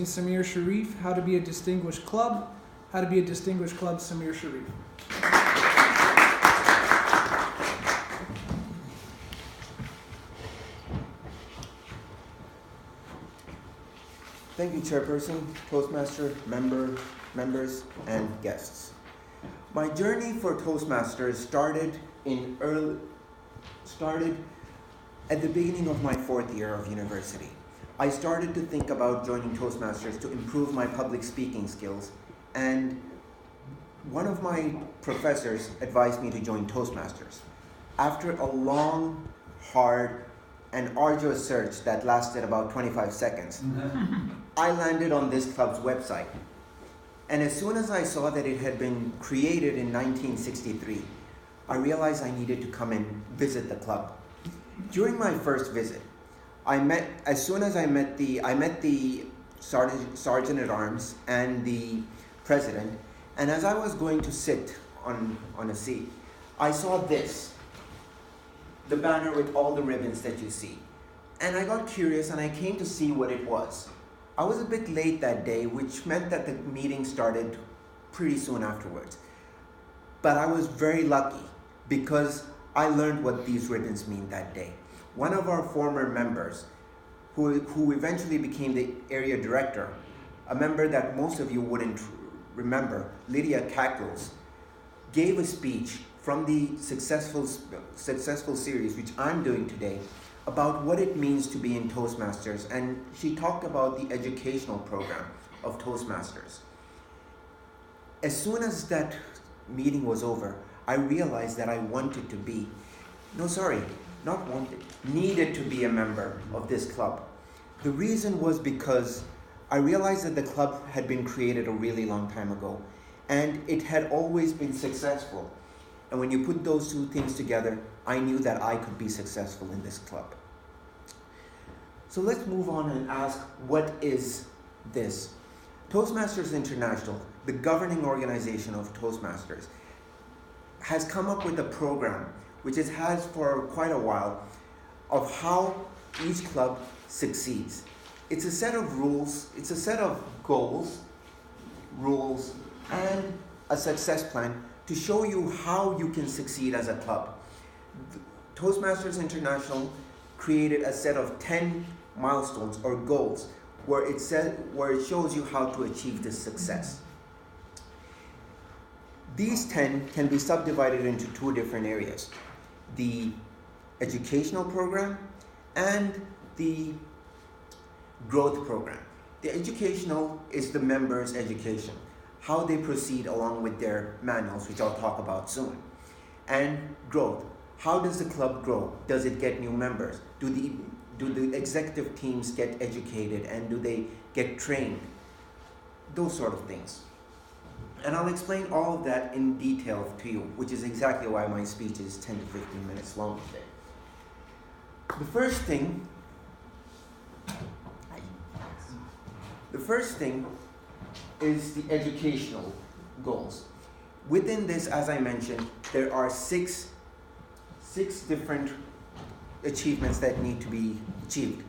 Samir Sharif, How to Be a Distinguished Club, How to Be a Distinguished Club, Samir Sharif. Thank you, Chairperson, Toastmaster, members, and guests. My journey for Toastmasters started at the beginning of my 4th year of university. I started to think about joining Toastmasters to improve my public speaking skills, and one of my professors advised me to join Toastmasters. After a long, hard, and arduous search that lasted about 25 seconds, I landed on this club's website. And as soon as I saw that it had been created in 1963, I realized I needed to come and visit the club. During my first visit, I met the sergeant at arms and the president, and as I was going to sit on a seat, I saw this, the banner with all the ribbons that you see. And I got curious and I came to see what it was. I was a bit late that day, which meant that the meeting started pretty soon afterwards. But I was very lucky because I learned what these ribbons mean that day. One of our former members, who eventually became the area director, a member that most of you wouldn't remember, Lydia Kakos, gave a speech from the successful series, which I'm doing today, about what it means to be in Toastmasters, and she talked about the educational program of Toastmasters. As soon as that meeting was over, I realized that I needed to be a member of this club. The reason was because I realized that the club had been created a really long time ago, and it had always been successful. And when you put those two things together, I knew that I could be successful in this club. So let's move on and ask, what is this? Toastmasters International, the governing organization of Toastmasters, has come up with a program, which it has for quite a while, of how each club succeeds. It's a set of rules, it's a set of goals, rules, and a success plan to show you how you can succeed as a club. Toastmasters International created a set of 10 milestones or goals where it shows you how to achieve this success. These 10 can be subdivided into 2 different areas: the educational program and the growth program. The educational is the members' education, how they proceed along with their manuals, which I'll talk about soon. And growth, how does the club grow? Does it get new members? Do the executive teams get educated, and do they get trained? Those sort of things. And I'll explain all of that in detail to you, which is exactly why my speech is 10 to 15 minutes long today. The first thing is the educational goals. Within this, as I mentioned, there are six different achievements that need to be achieved.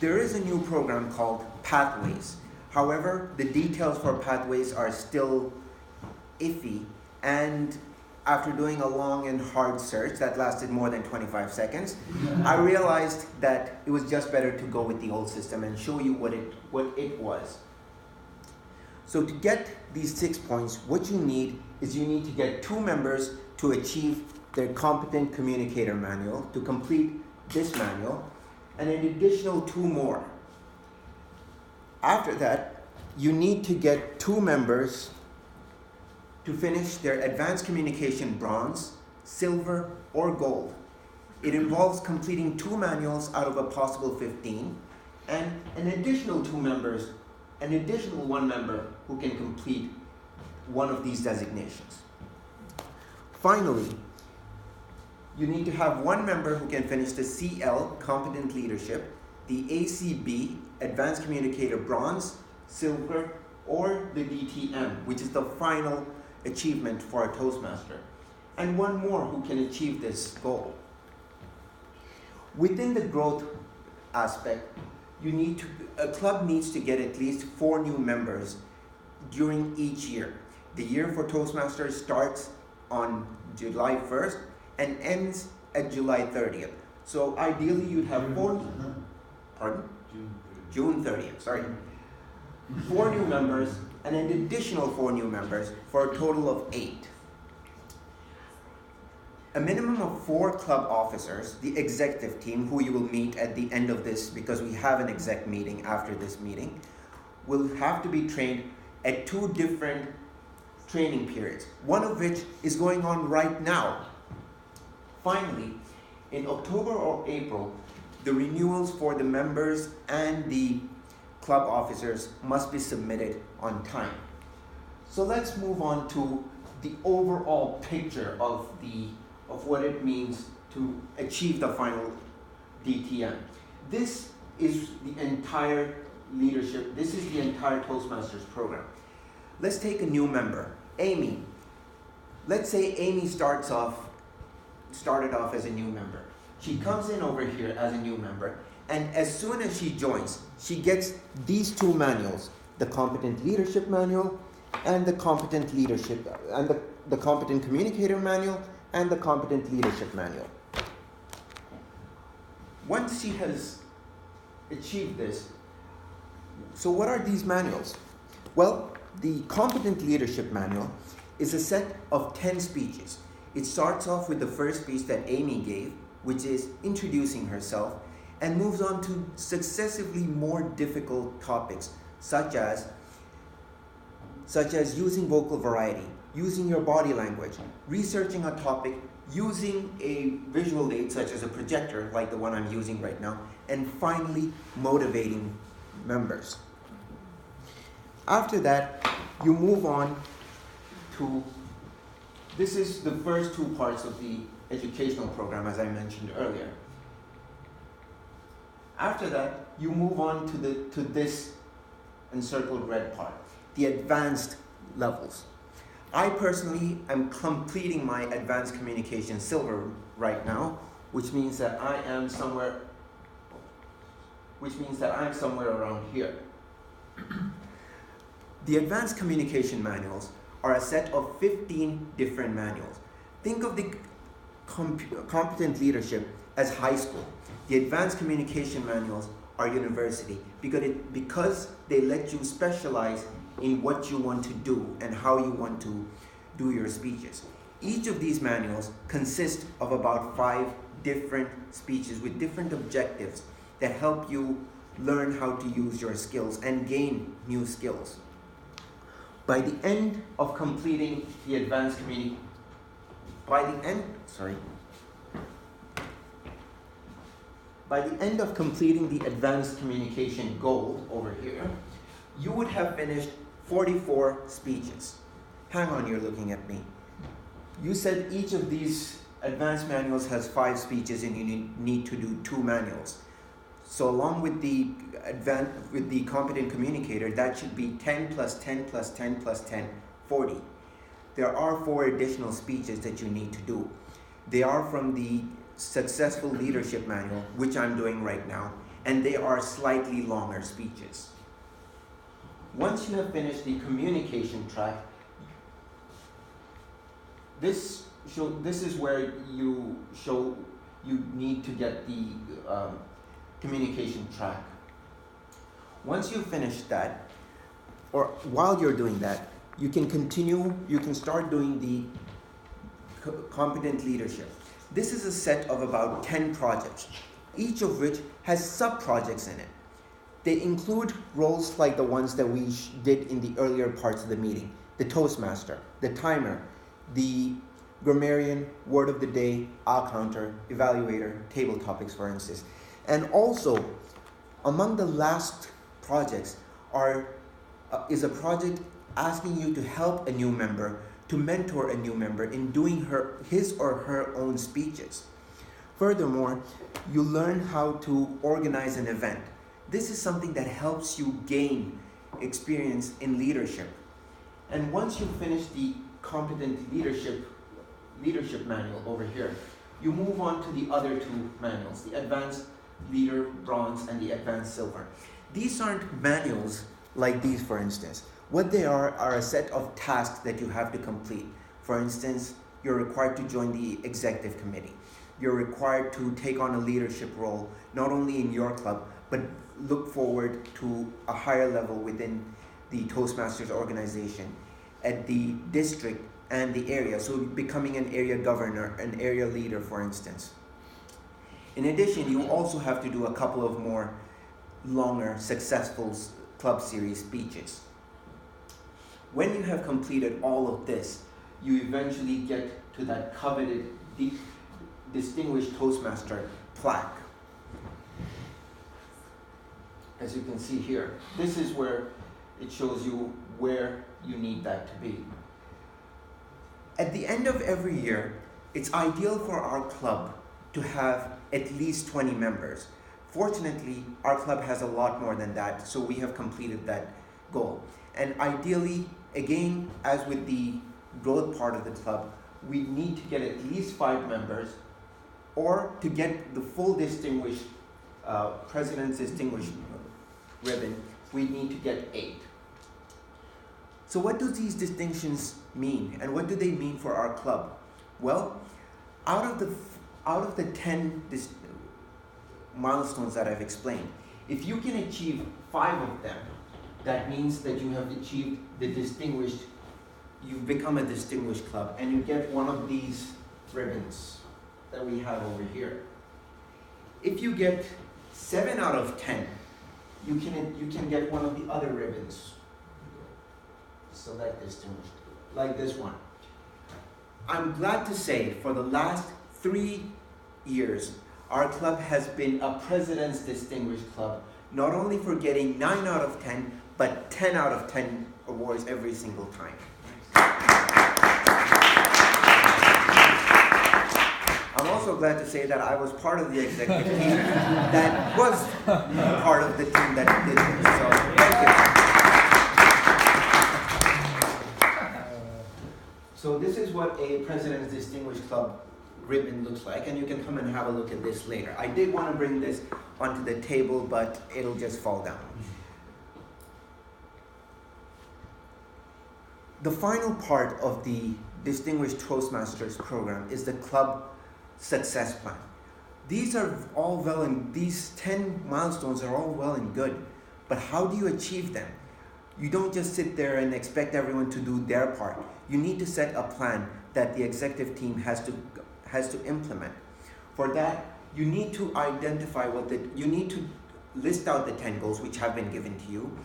There is a new program called Pathways. However, the details for Pathways are still iffy, and after doing a long and hard search that lasted more than 25 seconds, I realized that it was just better to go with the old system and show you what it was. So to get these 6 points, what you need to get 2 members to achieve their competent communicator manual, to complete this manual, and an additional 2 more. After that, you need to get 2 members to finish their advanced communication bronze, silver, or gold. It involves completing 2 manuals out of a possible 15, and an additional 1 member who can complete one of these designations. Finally, you need to have 1 member who can finish the CL, Competent Leadership, the ACB, Advanced Communicator Bronze, Silver, or the DTM, which is the final achievement for a Toastmaster, and 1 more who can achieve this goal. Within the growth aspect, a club needs to get at least 4 new members during each year. The year for Toastmasters starts on July 1st and ends at July 30th. So ideally you'd have 4, pardon? June 30th, sorry. 4 new members and an additional 4 new members for a total of 8. A minimum of 4 club officers, the executive team, who you will meet at the end of this, because we have an exec meeting after this meeting, will have to be trained at 2 different training periods, one of which is going on right now. Finally, in October or April, the renewals for the members and the club officers must be submitted on time. So let's move on to the overall picture of what it means to achieve the final DTM. This is the entire leadership, this is the entire Toastmasters program. Let's take a new member, Amy. Let's say Amy started off as a new member. She comes in over here as a new member, and as soon as she joins, she gets these 2 manuals, the Competent Leadership Manual and the Competent Leadership, and the Competent Communicator Manual and the Competent Leadership Manual. Once she has achieved this, so what are these manuals? Well, the Competent Leadership Manual is a set of 10 speeches. It starts off with the first speech that Amy gave, which is introducing herself, and moves on to successively more difficult topics, such as using vocal variety, using your body language, researching a topic, using a visual aid such as a projector like the one I'm using right now, and finally motivating members. After that, you move on to, this is the first 2 parts of the educational program, as I mentioned earlier. After that, you move on to this encircled red part, the advanced levels. I personally am completing my advanced communication silver right now, which means that I am somewhere around here. The advanced communication manuals are a set of 15 different manuals. Think of the competent leadership as high school. The advanced communication manuals are university because they let you specialize in what you want to do and how you want to do your speeches. Each of these manuals consists of about 5 different speeches with different objectives that help you learn how to use your skills and gain new skills. By the end of completing the advanced communication goal over here, you would have finished 44 speeches. Hang on, you're looking at me. You said each of these advanced manuals has 5 speeches and you need to do 2 manuals. So along with the competent communicator, that should be 10 plus 10 plus 10 plus 10, 40. There are 4 additional speeches that you need to do. They are from the Successful Leadership Manual, which I'm doing right now, and they are slightly longer speeches. Once you have finished the communication track, this is where you need to get the communication track. Once you finish that, or while you're doing that, you can start doing the competent leadership. This is a set of about 10 projects, each of which has sub-projects in it. They include roles like the ones that we did in the earlier parts of the meeting: the Toastmaster, the timer, the grammarian, word of the day, counter, evaluator, table topics, for instance. And also, among the last projects is a project asking you to help a new member, to mentor a new member in doing his or her own speeches. Furthermore, you learn how to organize an event. This is something that helps you gain experience in leadership. And once you finish the competent leadership manual over here, you move on to the other 2 manuals, the advanced leader bronze, and the advanced silver. These aren't manuals like these, for instance. What they are a set of tasks that you have to complete. For instance, you're required to join the executive committee. You're required to take on a leadership role, not only in your club, but look forward to a higher level within the Toastmasters organization at the district and the area. So becoming an area governor, an area leader, for instance. In addition, you also have to do a couple of more longer, successful club series speeches. When you have completed all of this, you eventually get to that coveted distinguished Toastmaster plaque. As you can see here, this is where it shows you where you need that to be. At the end of every year, it's ideal for our club to have at least 20 members. Fortunately, our club has a lot more than that, so we have completed that goal. And ideally, again, as with the growth part of the club, we need to get at least 5 members, or to get the full distinguished, President's Distinguished ribbon, we need to get 8. So what do these distinctions mean, and what do they mean for our club? Well, out of the 10 milestones that I've explained, if you can achieve 5 of them, that means that you have achieved the distinguished, you've become a distinguished club, and you get one of these ribbons that we have over here. If you get 7 out of 10, you can get one of the other ribbons. Select distinguished, like this one. I'm glad to say for the last 3 years, our club has been a President's Distinguished Club, not only for getting 9 out of 10, but 10 out of 10 awards every single time. I'm also glad to say that I was part of the executive team that was part of the team that did this. So thank you. So this is what a President's Distinguished Club ribbon looks like, and you can come and have a look at this later. I did want to bring this onto the table, but it'll just fall down. The final part of the Distinguished Toastmasters program is the club success plan. These are all well, and these 10 milestones are all well and good, but how do you achieve them? You don't just sit there and expect everyone to do their part. You need to set a plan that the executive team has to implement. For that, you need to identify you need to list out the 10 goals which have been given to you,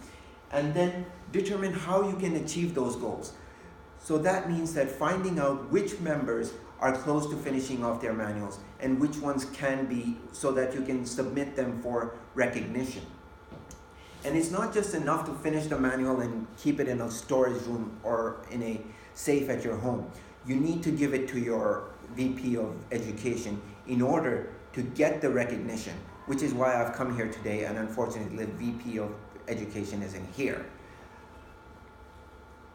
and then determine how you can achieve those goals. So that means that finding out which members are close to finishing off their manuals and which ones can be, so that you can submit them for recognition. And it's not just enough to finish the manual and keep it in a storage room or in a safe at your home. You need to give it to your VP of Education in order to get the recognition, which is why I've come here today, and unfortunately the VP of Education isn't here.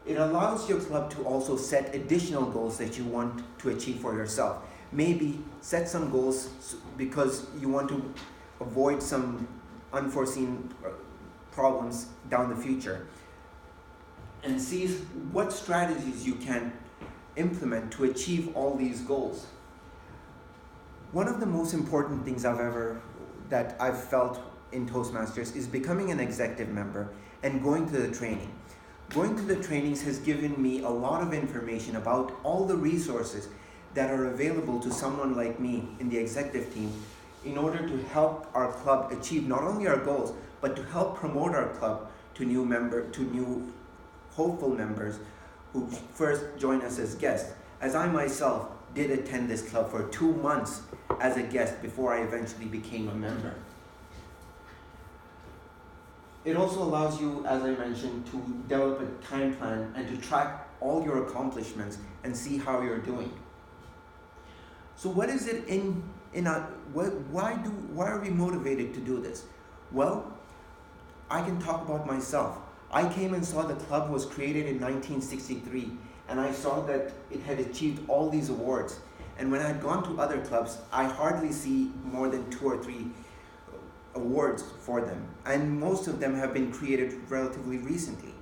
It allows your club to also set additional goals that you want to achieve for yourself. Maybe set some goals because you want to avoid some unforeseen problems down the future, and see what strategies you can implement to achieve all these goals. One of the most important things that I've felt in Toastmasters is becoming an executive member and going to the training. Going to the trainings has given me a lot of information about all the resources that are available to someone like me in the executive team in order to help our club achieve not only our goals, but to help promote our club to new hopeful members who first join us as guests. As I myself did attend this club for 2 months as a guest before I eventually became a member. It also allows you, as I mentioned, to develop a time plan and to track all your accomplishments and see how you're doing. So what is it why are we motivated to do this? Well, I can talk about myself. I came and saw the club was created in 1963, and I saw that it had achieved all these awards. And when I had gone to other clubs, I hardly see more than 2 or 3 awards for them, and most of them have been created relatively recently.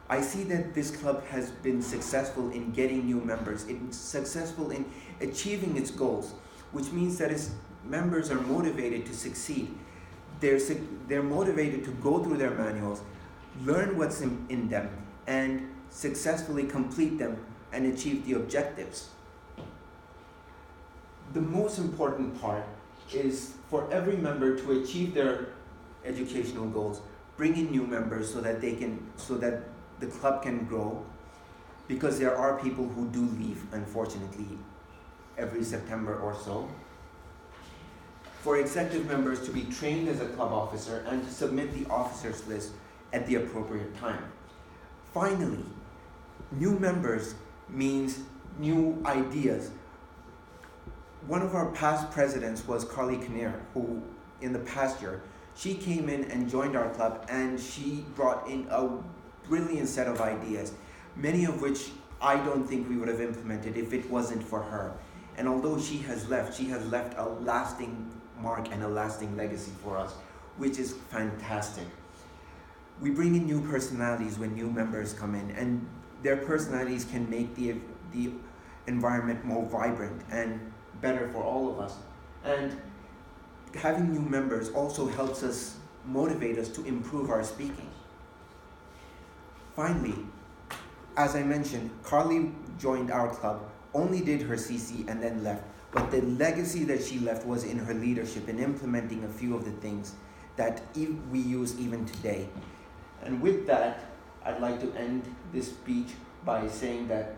I see that this club has been successful in getting new members. It's successful in achieving its goals, which means that its members are motivated to succeed. They're motivated to go through their manuals, learn what's in them, and successfully complete them and achieve the objectives. The most important part is for every member to achieve their educational goals, bring in new members so that the club can grow, because there are people who do leave, unfortunately, every September or so. For executive members to be trained as a club officer and to submit the officers list at the appropriate time. Finally, new members means new ideas. One of our past presidents was Carly Kinnear, who in the past year, she came in and joined our club, and she brought in a brilliant set of ideas, many of which I don't think we would have implemented if it wasn't for her. And although she has left a lasting mark and a lasting legacy for us, which is fantastic. We bring in new personalities when new members come in, and their personalities can make the environment more vibrant and better for all of us. And having new members also helps us motivate us to improve our speaking. Finally, as I mentioned, Carly joined our club, only did her CC and then left. But the legacy that she left was in her leadership in implementing a few of the things that we use even today. And with that, I'd like to end this speech by saying that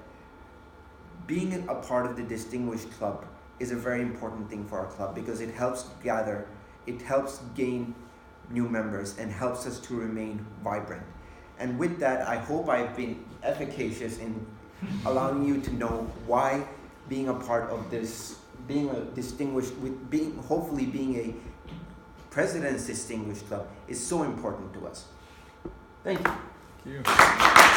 being a part of the Distinguished Club is a very important thing for our club, because it helps gather, it helps gain new members, and helps us to remain vibrant. And with that, I hope I've been efficacious in allowing you to know why being a part of this, being a distinguished, hopefully being a President's Distinguished Club is so important to us. Thank you. Thank you.